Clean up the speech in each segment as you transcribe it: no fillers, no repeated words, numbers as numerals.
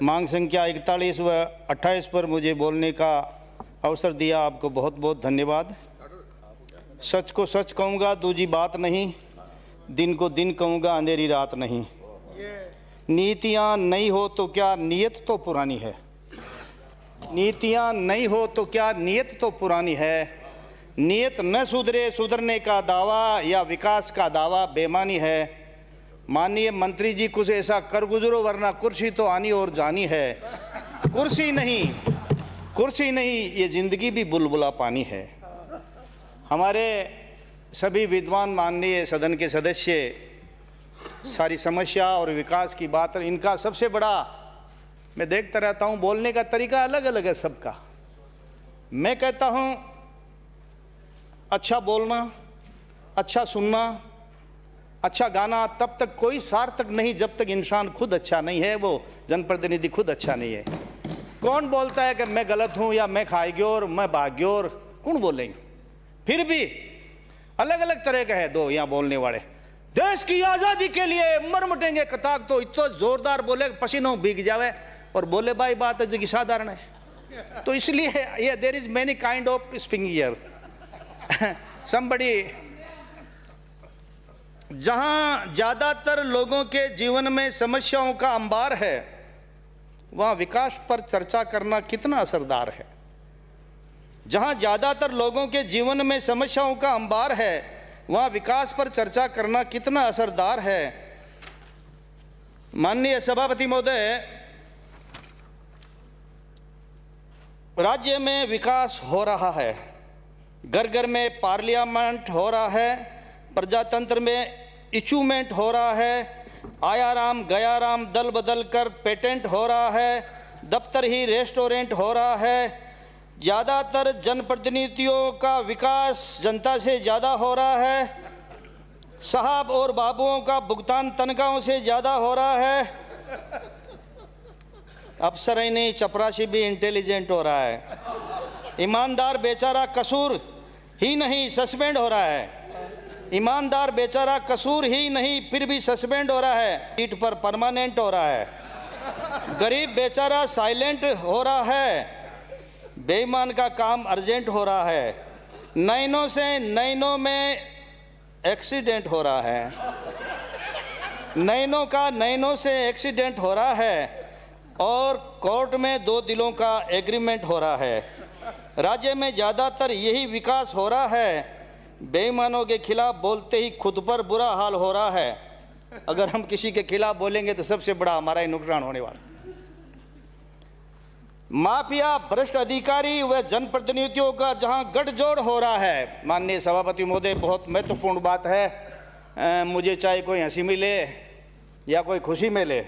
मांग संख्या 41 व 28 पर मुझे बोलने का अवसर दिया, आपको बहुत बहुत धन्यवाद। सच को सच कहूँगा, दूजी बात नहीं, दिन को दिन कहूँगा, अंधेरी रात नहीं। नीतियाँ नई हो तो क्या, नीयत तो पुरानी है। नीतियाँ नई हो तो क्या, नीयत तो पुरानी है। नीयत न सुधरे, सुधरने का दावा या विकास का दावा बेमानी है। माननीय मंत्री जी, कुछ ऐसा कर गुजरो वरना कुर्सी तो आनी और जानी है। कुर्सी नहीं, ये जिंदगी भी बुलबुला पानी है। हमारे सभी विद्वान माननीय सदन के सदस्य सारी समस्या और विकास की बात, इनका सबसे बड़ा, मैं देखता रहता हूँ, बोलने का तरीका अलग अलग है सबका। मैं कहता हूँ अच्छा बोलना, अच्छा सुनना, अच्छा गाना तब तक कोई सार्थक नहीं जब तक इंसान खुद अच्छा नहीं है, वो जनप्रतिनिधि खुद अच्छा नहीं है। कौन बोलता है कि मैं गलत हूँ या मैं खाएग्योर, मैं भाग्योर, कौन बोलेंगे? फिर भी अलग अलग तरह के हैं दो यहाँ बोलने वाले। देश की आज़ादी के लिए मर मिटेंगे कताक, तो इतना जोरदार बोले पसीनों भीग जावे, और बोले भाई बात है जो कि साधारण है। तो इसलिए ये there is many kind of speaking here. Somebody, जहां ज्यादातर लोगों के जीवन में समस्याओं का अंबार है, वहां विकास पर चर्चा करना कितना असरदार है। जहां ज्यादातर लोगों के जीवन में समस्याओं का अंबार है, वहां विकास पर चर्चा करना कितना असरदार है। माननीय सभापति महोदय, राज्य में विकास हो रहा है, घर घर में पार्लियामेंट हो रहा है, प्रजातंत्र में अचीवमेंट हो रहा है, आया राम गया राम दल बदल कर पेटेंट हो रहा है, दफ्तर ही रेस्टोरेंट हो रहा है। ज़्यादातर जनप्रतिनिधियों का विकास जनता से ज़्यादा हो रहा है। साहब और बाबुओं का भुगतान तनख्वाहों से ज़्यादा हो रहा है। अफसर ही नहीं, चपरासी भी इंटेलिजेंट हो रहा है। ईमानदार बेचारा कसूर ही नहीं सस्पेंड हो रहा है। ईमानदार बेचारा कसूर ही नहीं फिर भी सस्पेंड हो रहा है, सीट पर परमानेंट हो रहा है। गरीब बेचारा साइलेंट हो रहा है, बेईमान का काम अर्जेंट हो रहा है। नैनों से नैनों में एक्सीडेंट हो रहा है, नैनों का नैनों से एक्सीडेंट हो रहा है, और कोर्ट में दो दिलों का एग्रीमेंट हो रहा है। राज्य में ज़्यादातर यही विकास हो रहा है। बेईमानों के खिलाफ बोलते ही खुद पर बुरा हाल हो रहा है। अगर हम किसी के खिलाफ बोलेंगे तो सबसे बड़ा हमारा ही नुकसान होने वाला। माफिया, भ्रष्ट अधिकारी व जनप्रतिनिधियों का जहां गठजोड़ हो रहा है। माननीय सभापति महोदय, बहुत महत्वपूर्ण बात है, मुझे चाहे कोई हंसी मिले या कोई खुशी मिले।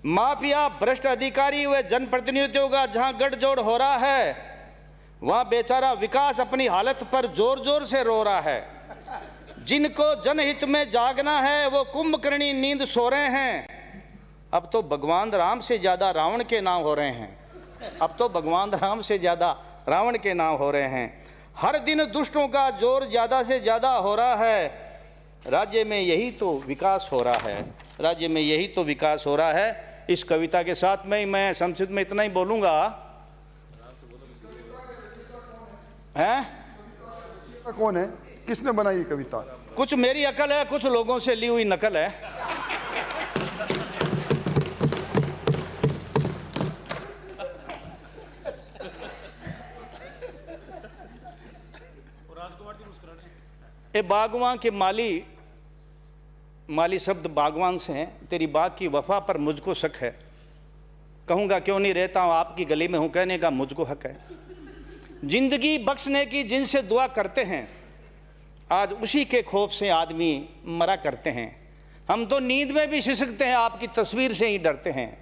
माफिया, भ्रष्ट अधिकारी व जनप्रतिनिधियों का जहां गठजोड़ हो रहा है, वहाँ बेचारा विकास अपनी हालत पर जोर जोर से रो रहा है। जिनको जनहित में जागना है वो कुंभकर्णी नींद सो रहे हैं। अब तो भगवान राम से ज़्यादा रावण के नाम हो रहे हैं। अब तो भगवान राम से ज़्यादा रावण के नाम हो रहे हैं। हर दिन दुष्टों का जोर ज़्यादा से ज़्यादा हो रहा है। राज्य में यही तो विकास हो रहा है, राज्य में यही तो विकास हो रहा है। इस कविता के साथ में मैं संक्षिप्त में इतना ही बोलूँगा। हैं? कौन है, किसने बनाई ये कविता? कुछ मेरी अकल है, कुछ लोगों से ली हुई नकल है। ए बागवान के माली, माली शब्द बागवान से हैं। तेरी बाग की वफा पर मुझको शक है, कहूँगा क्यों नहीं रहता हूँ आपकी गली में हूँ, कहने का मुझको हक है। जिंदगी बख्शने की जिनसे दुआ करते हैं, आज उसी के खौफ से आदमी मरा करते हैं। हम तो नींद में भी सिसकते हैं, आपकी तस्वीर से ही डरते हैं।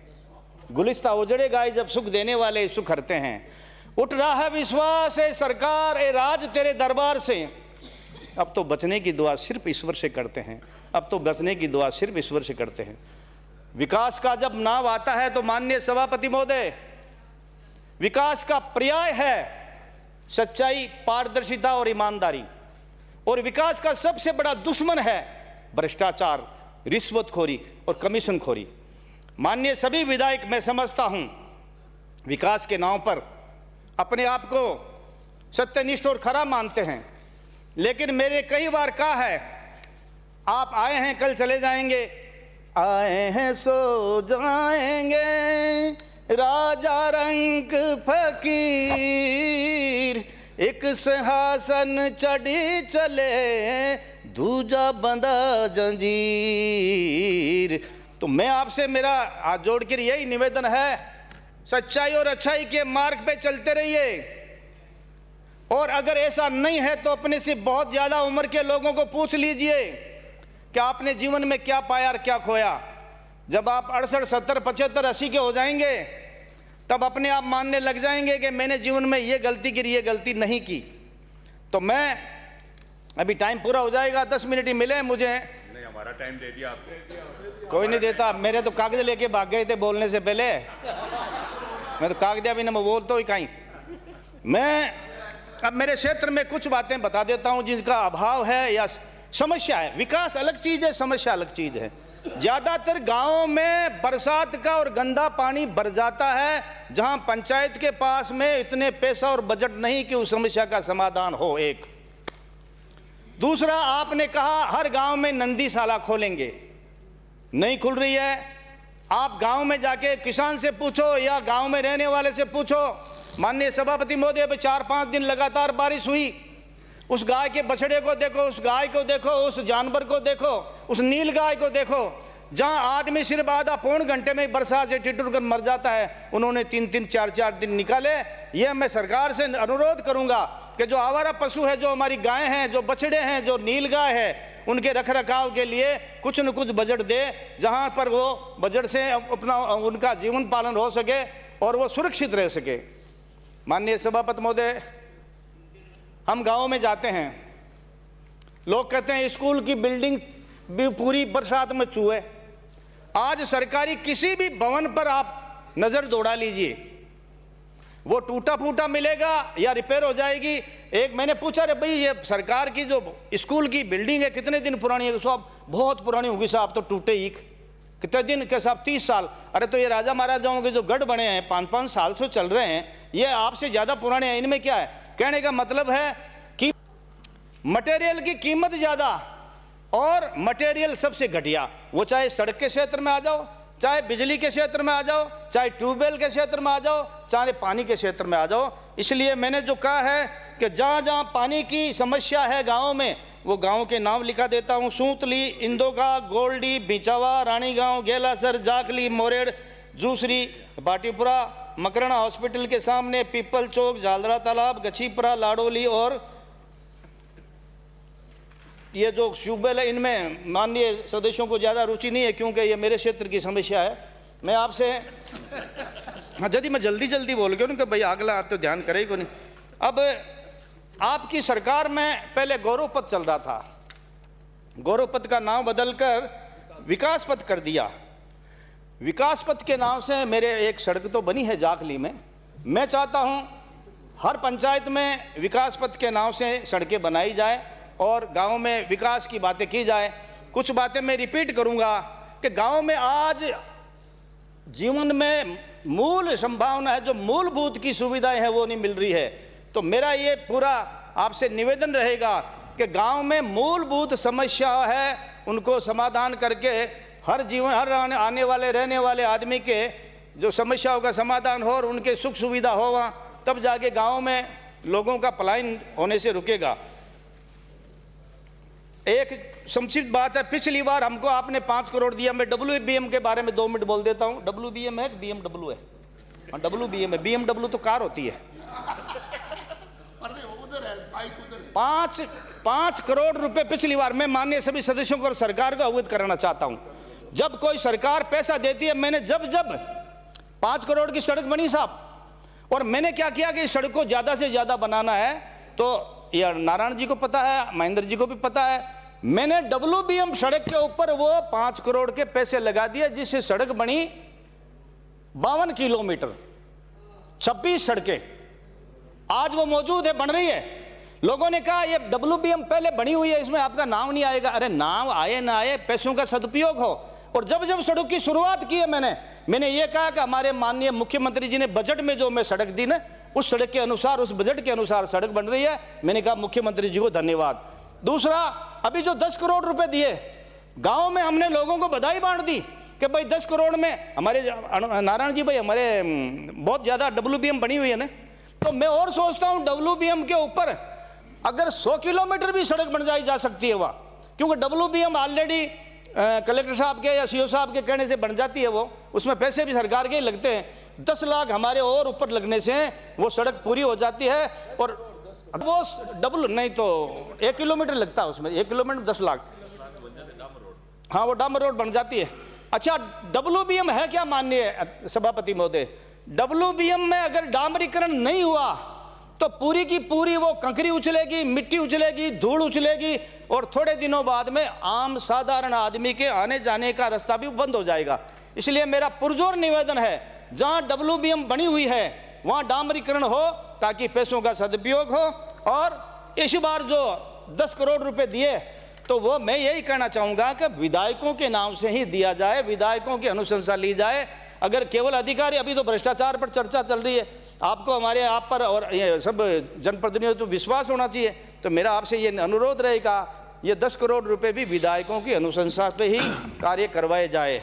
गुलिस्ता उजड़े गाए जब सुख देने वाले सुख हरते हैं। उठ रहा है विश्वास है सरकार ए राज तेरे दरबार से। अब तो बचने की दुआ सिर्फ ईश्वर से करते हैं, अब तो बचने की दुआ सिर्फ ईश्वर से करते हैं। विकास का जब नाम आता है तो माननीय सभापति महोदय, विकास का पर्याय है सच्चाई, पारदर्शिता और ईमानदारी। और विकास का सबसे बड़ा दुश्मन है भ्रष्टाचार, रिश्वतखोरी और कमीशनखोरी। माननीय सभी विधायक, मैं समझता हूं विकास के नाम पर अपने आप को सत्यनिष्ठ और खरा मानते हैं, लेकिन मेरे कई बार कहा है, आप आए हैं कल चले जाएंगे, आए हैं सो जाएंगे, राजा रंग फकीर, एक सिंहासन चढ़ी चले, दूजा बंदा जंजीर। तो मैं आपसे मेरा हाथ जोड़कर यही निवेदन है, सच्चाई और अच्छाई के मार्ग पे चलते रहिए, और अगर ऐसा नहीं है तो अपने से बहुत ज़्यादा उम्र के लोगों को पूछ लीजिए कि आपने जीवन में क्या पाया और क्या खोया। जब आप 68, 70, 75, 80 के हो जाएंगे तब अपने आप मानने लग जाएंगे कि मैंने जीवन में ये गलती की, ये गलती नहीं की। तो मैं अभी टाइम पूरा हो जाएगा, 10 मिनट ही मिले मुझे। नहीं, हमारा टाइम दे दिया आपको। कोई नहीं देता, मेरे तो कागज लेके भाग गए थे बोलने से पहले। मैं तो कागज भी ना, मैं बोलता ही कहीं। मैं अब मेरे क्षेत्र में कुछ बातें बता देता हूं जिनका अभाव है या समस्या है। विकास अलग चीज है, समस्या अलग चीज है। ज्यादातर गांवों में बरसात का और गंदा पानी भर जाता है, जहां पंचायत के पास में इतने पैसा और बजट नहीं कि उस समस्या का समाधान हो। एक दूसरा, आपने कहा हर गांव में नंदीशाला खोलेंगे, नहीं खुल रही है। आप गांव में जाके किसान से पूछो या गांव में रहने वाले से पूछो। माननीय सभापति महोदय, 4-5 दिन लगातार बारिश हुई, उस गाय के बछड़े को देखो, उस गाय को देखो, उस जानवर को देखो, उस नील गाय को देखो, जहां आदमी सिर्फ आधा पौन घंटे में बरसात से टिटुर कर मर जाता है, उन्होंने 3-3, 4-4 दिन निकाले। यह मैं सरकार से अनुरोध करूंगा कि जो आवारा पशु है, जो हमारी गाय हैं, जो बछड़े हैं, जो नील गाय है, उनके रख रखाव के लिए कुछ न कुछ बजट दे, जहां पर वो बजट से अपना उनका जीवन पालन हो सके और वो सुरक्षित रह सके। माननीय सभापति महोदय, हम गांव में जाते हैं, लोग कहते हैं स्कूल की बिल्डिंग भी पूरी बरसात में चूहे। आज सरकारी किसी भी भवन पर आप नजर दौड़ा लीजिए, वो टूटा फूटा मिलेगा या रिपेयर हो जाएगी। एक मैंने पूछा, रे भाई ये सरकार की जो स्कूल की बिल्डिंग है कितने दिन पुरानी है? साहब बहुत पुरानी होगी साहब, तो टूटे ही कितने दिन के साहब? 30 साल। अरे तो ये राजा महाराजाओं के जो गढ़ बने हैं 5-5 साल से चल रहे हैं, ये आपसे ज्यादा पुराने हैं, इनमें क्या है? कहने का मतलब है कि मटेरियल की कीमत ज्यादा और मटेरियल सबसे घटिया। वो चाहे सड़क के क्षेत्र में आ जाओ, चाहे बिजली के क्षेत्र में आ जाओ, चाहे ट्यूबवेल के क्षेत्र में आ जाओ, चाहे पानी के क्षेत्र में आ जाओ। इसलिए मैंने जो कहा है कि जहाँ जहाँ पानी की समस्या है गाँव में, वो गाँव के नाम लिखा देता हूँ। सूतली, इंदोगा, गोल्डी, बिचावा, रानीगांव, गेलासर, जाखली, मोरेड़, जूसरी, बाटीपुरा, मकराना हॉस्पिटल के सामने, पीपल चौक, जालरा तालाब, गछीपुरा, लाडोली और ये जो ट्यूबवेल है, इनमें माननीय सदस्यों को ज़्यादा रुचि नहीं है क्योंकि ये मेरे क्षेत्र की समस्या है। मैं आपसे यदि मैं जल्दी बोल गया उनके भाई अगला आप तो ध्यान करेगा नहीं। अब आपकी सरकार में पहले गौरव पथ चल रहा था, गौरव पथ का नाम बदलकर विकास पथ कर दिया। विकास पथ के नाम से मेरे एक सड़क तो बनी है जाखली में। मैं चाहता हूं हर पंचायत में विकास पथ के नाम से सड़कें बनाई जाए और गांव में विकास की बातें की जाए। कुछ बातें मैं रिपीट करूंगा कि गांव में आज जीवन में मूल संभावना है, जो मूलभूत की सुविधाएं हैं वो नहीं मिल रही है। तो मेरा ये पूरा आपसे निवेदन रहेगा कि गांव में मूलभूत समस्या है, उनको समाधान करके हर आने वाले रहने वाले आदमी के जो समस्याओं का समाधान हो और उनके सुख सुविधा हो, वहाँ तब जाके गांव में लोगों का पलायन होने से रुकेगा। एक संक्षिप्त बात है, पिछली बार हमको आपने 5 करोड़ दिया। मैं WBM के बारे में 2 मिनट बोल देता हूँ। WBM है कि BMW है? हाँ WBM है। BMW तो कार होती है। 5 करोड़ रुपए पिछली बार। मैं माननीय सभी सदस्यों को और सरकार को अवगत कराना चाहता हूं, जब कोई सरकार पैसा देती है, मैंने जब 5 करोड़ की सड़क बनी साहब, और मैंने क्या किया कि इस सड़क को ज्यादा से ज्यादा बनाना है, तो यह नारायण जी को पता है, महेंद्र जी को भी पता है, मैंने WBM सड़क के ऊपर वो 5 करोड़ के पैसे लगा दिए, जिससे सड़क बनी 52 किलोमीटर, 26 सड़कें आज वो मौजूद है, बन रही है। लोगों ने कहा ये WBM पहले बनी हुई है, इसमें आपका नाम नहीं आएगा। अरे नाम आए ना आए, पैसों का सदुपयोग हो। और जब सड़क की शुरुआत की है मैंने, मैंने ये कहा कि हमारे माननीय मुख्यमंत्री जी ने बजट में जो मैं सड़क दी ना, उस सड़क के अनुसार, उस बजट के अनुसार सड़क बन रही है। मैंने कहा मुख्यमंत्री जी को धन्यवाद। दूसरा, अभी जो 10 करोड़ रुपए दिए गांव में, हमने लोगों को बधाई बांट दी कि भाई 10 करोड़ में हमारे नारायण जी भाई, हमारे बहुत ज़्यादा WBM बनी हुई है ना, तो मैं और सोचता हूँ WBM के ऊपर अगर 100 किलोमीटर भी सड़क बन जा सकती है वहाँ, क्योंकि WBM ऑलरेडी कलेक्टर साहब के या CO साहब के कहने से बन जाती है वो, उसमें पैसे भी सरकार के ही लगते हैं। 10 लाख हमारे और ऊपर लगने से वो सड़क पूरी हो जाती है, और वो डबल नहीं तो 1 किलोमीटर लगता है उसमें, 1 किलोमीटर 10 लाख, हाँ वो डामर रोड बन जाती है। अच्छा, WBM है क्या माननीय सभापति महोदय? WBM में अगर डामरीकरण नहीं हुआ तो पूरी की पूरी वो कंकरी उछलेगी, मिट्टी उछलेगी, धूल उछलेगी, और थोड़े दिनों बाद में आम साधारण आदमी के आने जाने का रास्ता भी बंद हो जाएगा। इसलिए मेरा पुरजोर निवेदन है, जहां WBM बनी हुई है वहां डामरीकरण हो, ताकि पैसों का सदुपयोग हो। और इस बार जो 10 करोड़ रुपए दिए, तो वो मैं यही कहना चाहूँगा कि विधायकों के नाम से ही दिया जाए, विधायकों की अनुशंसा ली जाए। अगर केवल अधिकारी, अभी तो भ्रष्टाचार पर चर्चा चल रही है, आपको हमारे आप पर और ये सब जनप्रतिनिधियों पर विश्वास होना चाहिए। तो मेरा आपसे ये अनुरोध रहेगा, ये 10 करोड़ रुपए भी विधायकों की अनुशंसा पे ही कार्य करवाए जाए।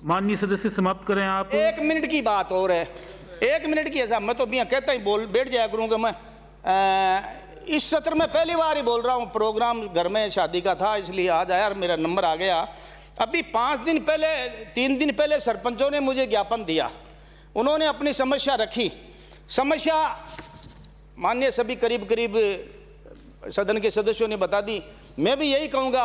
माननीय सदस्य समाप्त करें आप। 1 मिनट की बात और है, 1 मिनट की ऐसा, मैं तो बिया कहता ही बोल बैठ जाया करूँगा। मैं इस सत्र में पहली बार ही बोल रहा हूँ, प्रोग्राम घर में शादी का था इसलिए आज आया और मेरा नंबर आ गया। अभी 5 दिन पहले, 3 दिन पहले सरपंचों ने मुझे ज्ञापन दिया, उन्होंने अपनी समस्या रखी। समस्या माननीय सभी करीब करीब सदन के सदस्यों ने बता दी। मैं भी यही कहूँगा,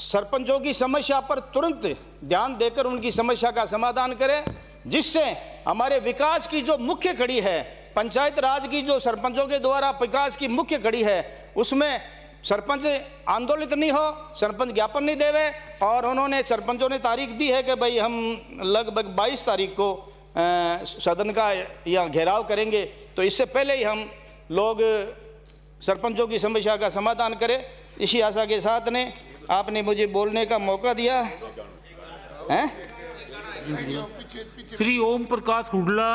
सरपंचों की समस्या पर तुरंत ध्यान देकर उनकी समस्या का समाधान करें, जिससे हमारे विकास की जो मुख्य कड़ी है, पंचायत राज की जो सरपंचों के द्वारा विकास की मुख्य कड़ी है, उसमें सरपंच आंदोलित नहीं हो, सरपंच ज्ञापन नहीं देवे। और उन्होंने, सरपंचों ने तारीख दी है कि भाई हम लगभग 22 तारीख को सदन का यहाँ घेराव करेंगे, तो इससे पहले ही हम लोग सरपंचों की समस्या का समाधान करें। इसी आशा के साथ ने आपने मुझे बोलने का मौका दिया है। श्री ओम प्रकाश हुडला।